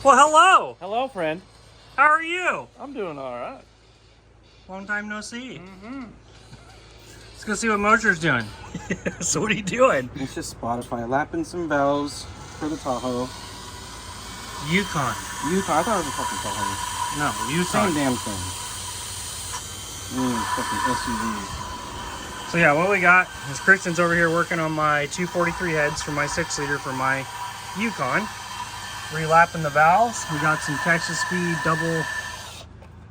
Well, hello. Hello, friend. How are you? I'm doing all right. Long time no see. Let's go see what Mosher's doing. So what are you doing? It's just Spotify. Lapping some valves for the Tahoe. Yukon. Yukon. I thought it was a fucking Tahoe. No, Yukon. Same damn thing. Fucking SUV. So yeah, what we got is Christian's over here working on my 243 heads for my 6-liter for my Yukon. Relapping the valves. We got some Texas Speed double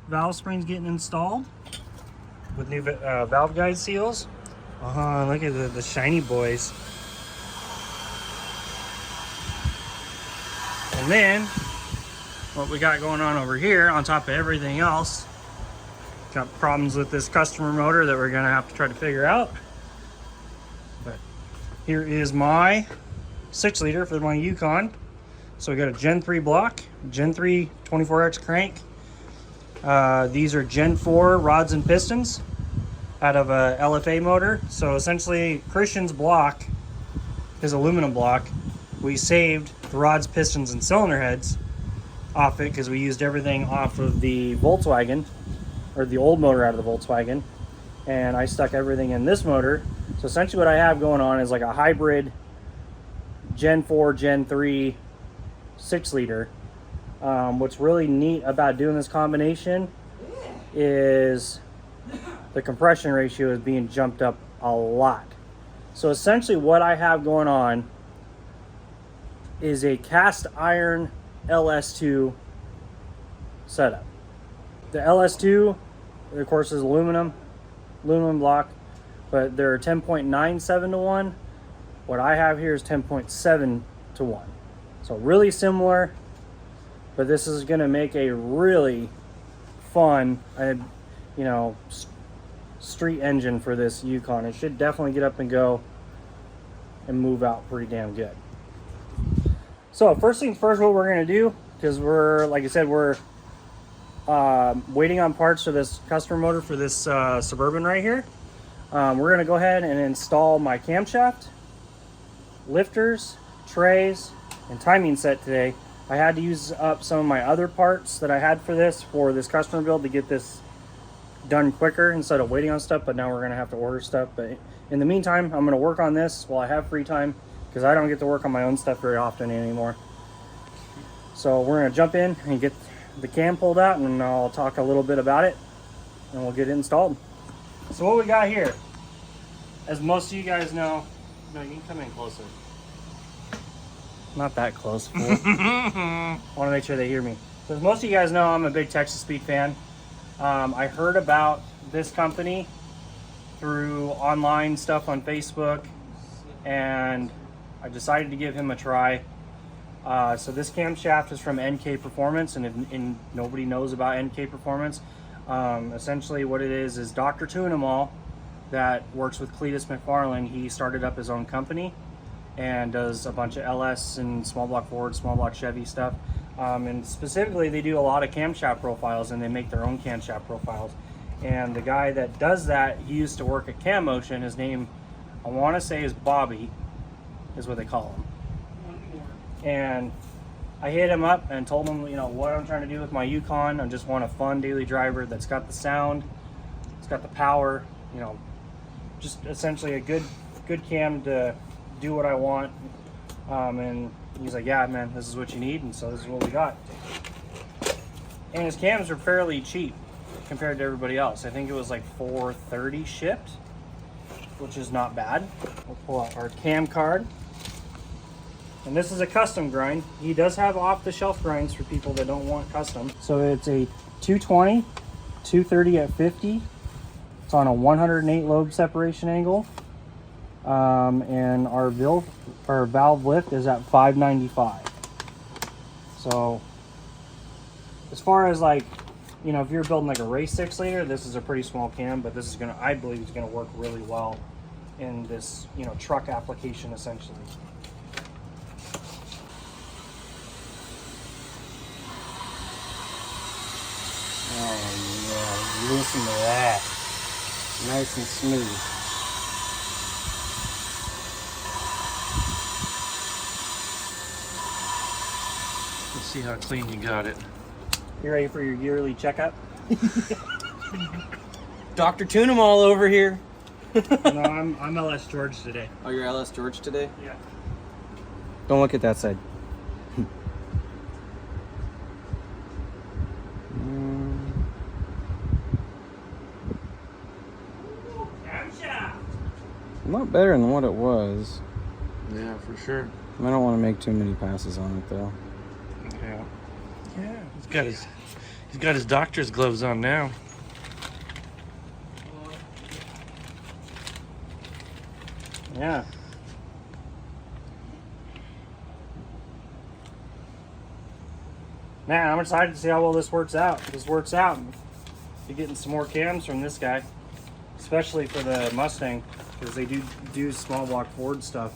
valve springs getting installed with new valve guide seals. Look at the shiny boys. And then what we got going on over here on top of everything else, got problems with this customer motor that we're gonna have to try to figure out. But here is my 6-liter for my Yukon. So we got a Gen 3 block, Gen 3 24X crank. These are Gen 4 rods and pistons out of a LFA motor. So essentially Christian's block, his aluminum block, we saved the rods, pistons, and cylinder heads off it because we used everything off of the Volkswagen, or the old motor out of the Volkswagen, and I stuck everything in this motor. So essentially what I have going on is like a hybrid Gen 4, Gen 3 6-liter. What's really neat about doing this combination is the compression ratio is being jumped up a lot. So essentially what I have going on is a cast iron LS2 setup. The LS2, of course, is aluminum block, but they're 10.97 to 1. What I have here is 10.7 to 1. So really similar, but this is going to make a really fun, street engine for this Yukon. It should definitely get up and go and move out pretty damn good. So first things first, what we're going to do, because we're, like I said, we're waiting on parts for this customer motor for this Suburban right here. We're going to go ahead and install my camshaft, lifters, trays, and timing set today. I had to use up some of my other parts that I had for this customer build to get this done quicker instead of waiting on stuff, but now we're going to have to order stuff. But in the meantime, I'm going to work on this while I have free time, because I don't get to work on my own stuff very often anymore. So we're going to jump in and get the cam pulled out, and I'll talk a little bit about it, and we'll get it installed. So what we got here, as most of you guys know, no, you can come in closer. Not that close, fool. I want to make sure they hear me. So as most of you guys know, I'm a big Texas Speed fan. I heard about this company through online stuff on Facebook, and I decided to give him a try. So this camshaft is from NK Performance, and nobody knows about NK Performance. Essentially what it is Dr. Tunemal, that works with Cletus McFarlane. He started up his own company and does a bunch of LS and small block Ford, small block Chevy stuff. And specifically they do a lot of camshaft profiles, and they make their own camshaft profiles. And the guy that does that, he used to work at Cam Motion. His name, I want to say, is Bobby, is what they call him. And I hit him up and told him, what I'm trying to do with my Yukon. I just want a fun daily driver that's got the sound, it's got the power, just essentially a good cam to do what I want. And he's like, yeah, man, this is what you need. And so this is what we got. And his cams are fairly cheap compared to everybody else. I think it was like $430 shipped, which is not bad. We'll pull out our cam card. And this is a custom grind. He does have off-the-shelf grinds for people that don't want custom. So it's a 220, 230 at 50. It's on a 108 lobe separation angle. And our valve lift is at 595. So as far as if you're building like a race 6-liter, this is a pretty small cam, but this is I believe it's gonna work really well in this, truck application essentially. Oh yeah, listen to that. Nice and smooth. see how clean you got it. You ready for your yearly checkup? Dr. Tune 'em all over here. No, I'm LS George today. Oh, you're LS George today? Yeah. Don't look at that side. Camshaft. A lot better than what it was. Yeah, for sure. I don't want to make too many passes on it though. Yeah. Yeah. He's got his doctor's gloves on now. Yeah. Man, I'm excited to see how well this works out. If this works out, be getting some more cams from this guy, especially for the Mustang, because they do small block Ford stuff.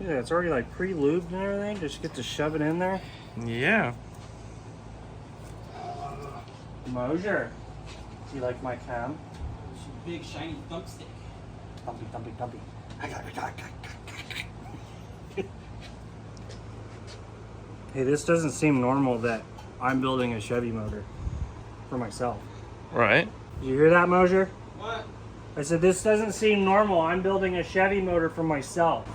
Yeah, it's already like pre-lubed and everything. Just get to shove it in there. Yeah. Mosier, you like my cam? Big shiny thumbstick. Thumpy, thumpy, thumpy. Hey, this doesn't seem normal that I'm building a Chevy motor for myself. Right. Did you hear that, Mosier? What? I said, this doesn't seem normal. I'm building a Chevy motor for myself.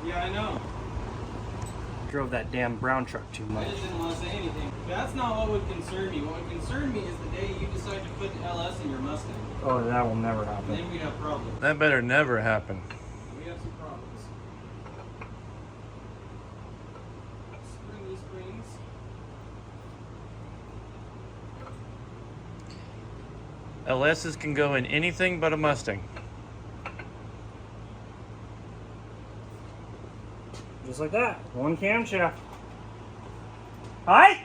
Yeah, I know. Drove that damn brown truck too I much. just didn't want to say anything. That's not what would concern me. What would concern me is the day you decide to put an LS in your Mustang. Oh, that will never happen. Then we'd have problems. That better never happen. We have some problems. Springy springs. LSs can go in anything but a Mustang. Just like that. One camshaft. Hi?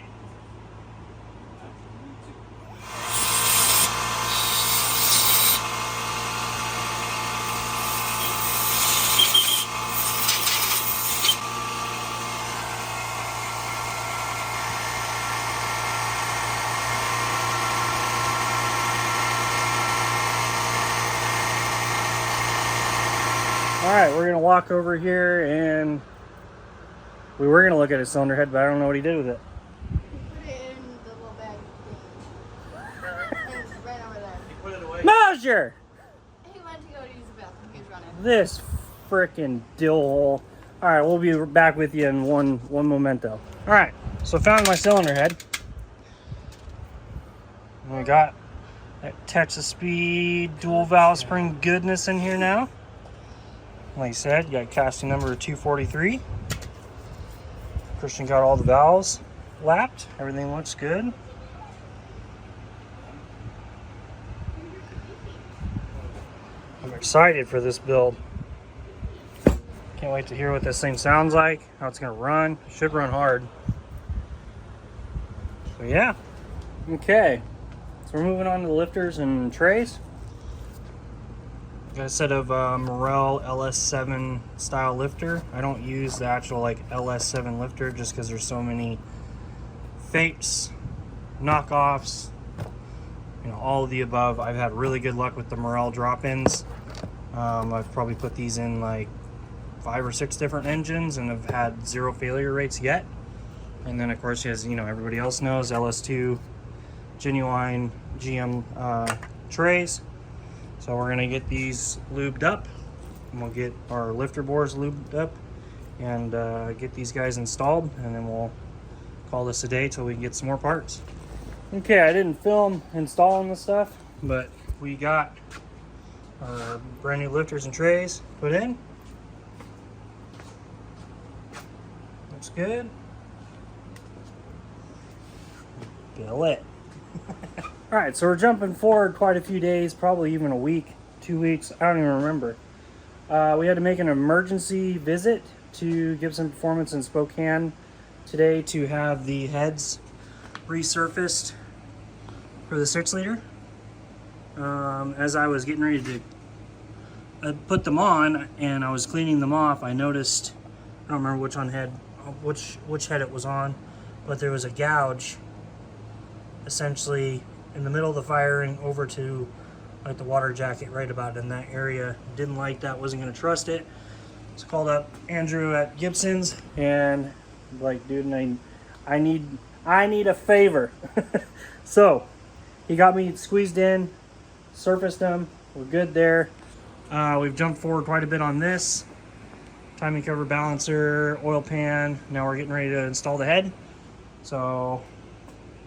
All right, we're gonna walk over here and we were gonna look at his cylinder head, but I don't know what he did with it. Put it in the little bag thing. It's right over there. You put it away. Mosier! He went to go use the bathroom. He's running. This frickin' dill hole. All right, we'll be back with you in one momento. All right, so found my cylinder head. And we got that Texas Speed dual valve spring goodness in here now. Like I said, you got casting number 243. Christian got all the valves lapped. Everything looks good. I'm excited for this build. Can't wait to hear what this thing sounds like, how it's gonna run. It should run hard. So yeah, okay. So we're moving on to the lifters and trays. Got a set of Morel LS7 style lifter. I don't use the actual like LS7 lifter just because there's so many fakes, knockoffs, you know, all of the above. I've had really good luck with the Morel drop-ins. I've probably put these in like 5 or 6 different engines and have had 0 failure rates yet. And then of course, as you know, everybody else knows, LS2 genuine GM trays. So we're gonna get these lubed up, and we'll get our lifter bores lubed up, and get these guys installed, and then we'll call this a day till we can get some more parts. Okay, I didn't film installing the stuff, but we got our brand new lifters and trays put in. Looks good. Bill it. All right, so we're jumping forward quite a few days, probably even a week, 2 weeks, I don't even remember. We had to make an emergency visit to Gibson Performance in Spokane today to have the heads resurfaced for the 6-liter. As I was getting ready to put them on and I was cleaning them off, I noticed, I don't remember which head it was on, but there was a gouge essentially in the middle of the firing over to like the water jacket right about in that area. Didn't like that, wasn't going to trust it. Just called up Andrew at Gibson's and like, dude, I need a favor. So he got me squeezed in, surfaced them. We're good there. We've jumped forward quite a bit on this. Timing cover balancer, oil pan. Now we're getting ready to install the head. So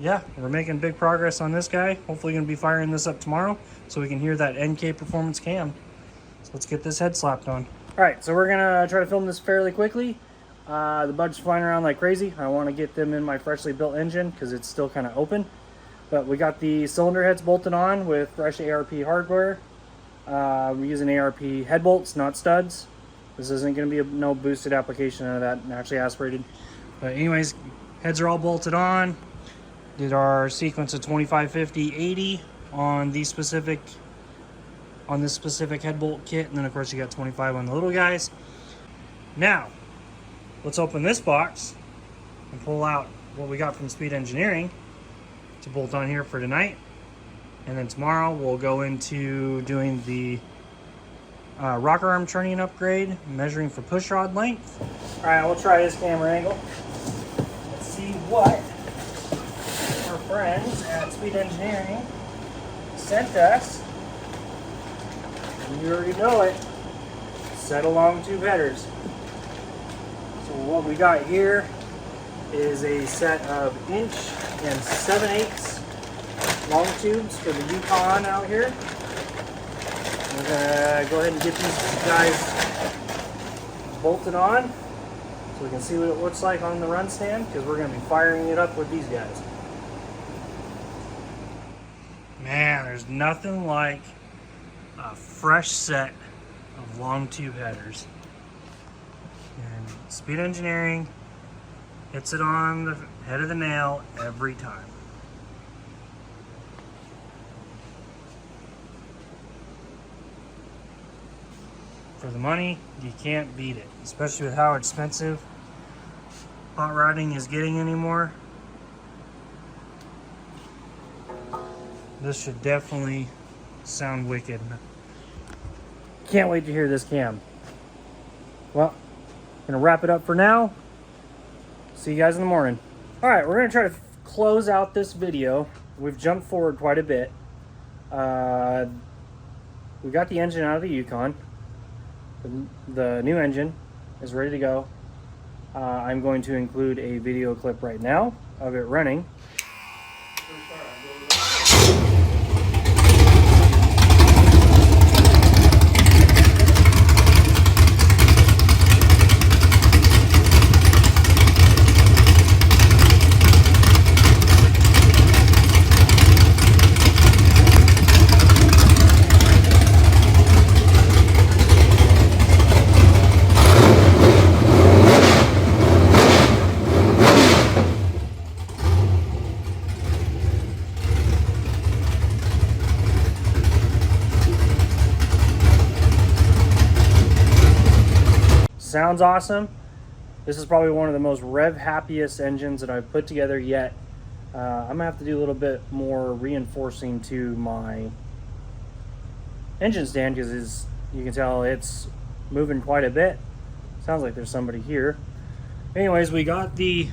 yeah, we're making big progress on this guy. Hopefully gonna be firing this up tomorrow so we can hear that NK Performance cam. So let's get this head slapped on. All right, so we're gonna try to film this fairly quickly. The bugs flying around like crazy. I want to get them in my freshly built engine because it's still kind of open. But we got the cylinder heads bolted on with fresh ARP hardware. We're using ARP head bolts, not studs. This isn't going to be no boosted application of that, actually aspirated. But anyways, heads are all bolted on. Did our sequence of 25, 50, 80 on this specific head bolt kit, and then of course you got 25 on the little guys. Now, let's open this box and pull out what we got from Speed Engineering to bolt on here for tonight. And then tomorrow we'll go into doing the rocker arm turning upgrade, measuring for push rod length. All right, we'll try this camera angle. Let's see what our friends at Speed Engineering sent us. And you already know it. Set along tube headers. So what we got here is a set of 1 7/8" long tubes for the Yukon out here. We're gonna go ahead and get these guys bolted on so we can see what it looks like on the run stand, because we're gonna be firing it up with these guys. Man, there's nothing like a fresh set of long tube headers. And Speed Engineering hits it on the head of the nail every time. For the money, you can't beat it, especially with how expensive hot rodding is getting anymore. This should definitely sound wicked. Can't wait to hear this cam. Well, gonna wrap it up for now. See you guys in the morning. All right, we're gonna try to close out this video. We've jumped forward quite a bit. We got the engine out of the Yukon. The new engine is ready to go. I'm going to include a video clip right now of it running. Sounds awesome. This is probably one of the most rev happiest engines that I've put together yet. I'm gonna have to do a little bit more reinforcing to my engine stand because you can tell it's moving quite a bit. Sounds like there's somebody here. Anyways, we got the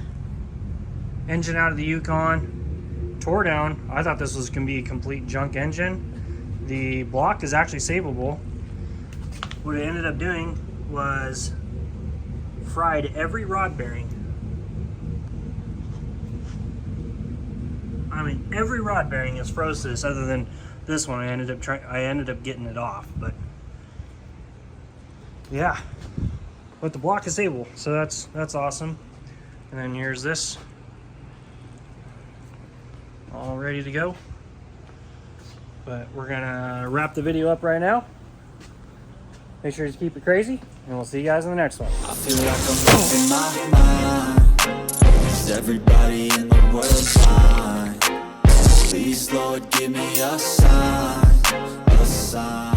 engine out of the Yukon, tore down. I thought this was gonna be a complete junk engine. The block is actually savable. What it ended up doing was fried every rod bearing. I mean, every rod bearing is froze to this, other than this one. I ended up getting it off, but yeah. But the block is stable, so that's awesome. And then here's this, all ready to go. But we're gonna wrap the video up right now. Make sure to keep it crazy, and we'll see you guys in the next one. I feel like I'm losing my mind. Is everybody in the world blind? Please, Lord, give me a sign, a sign.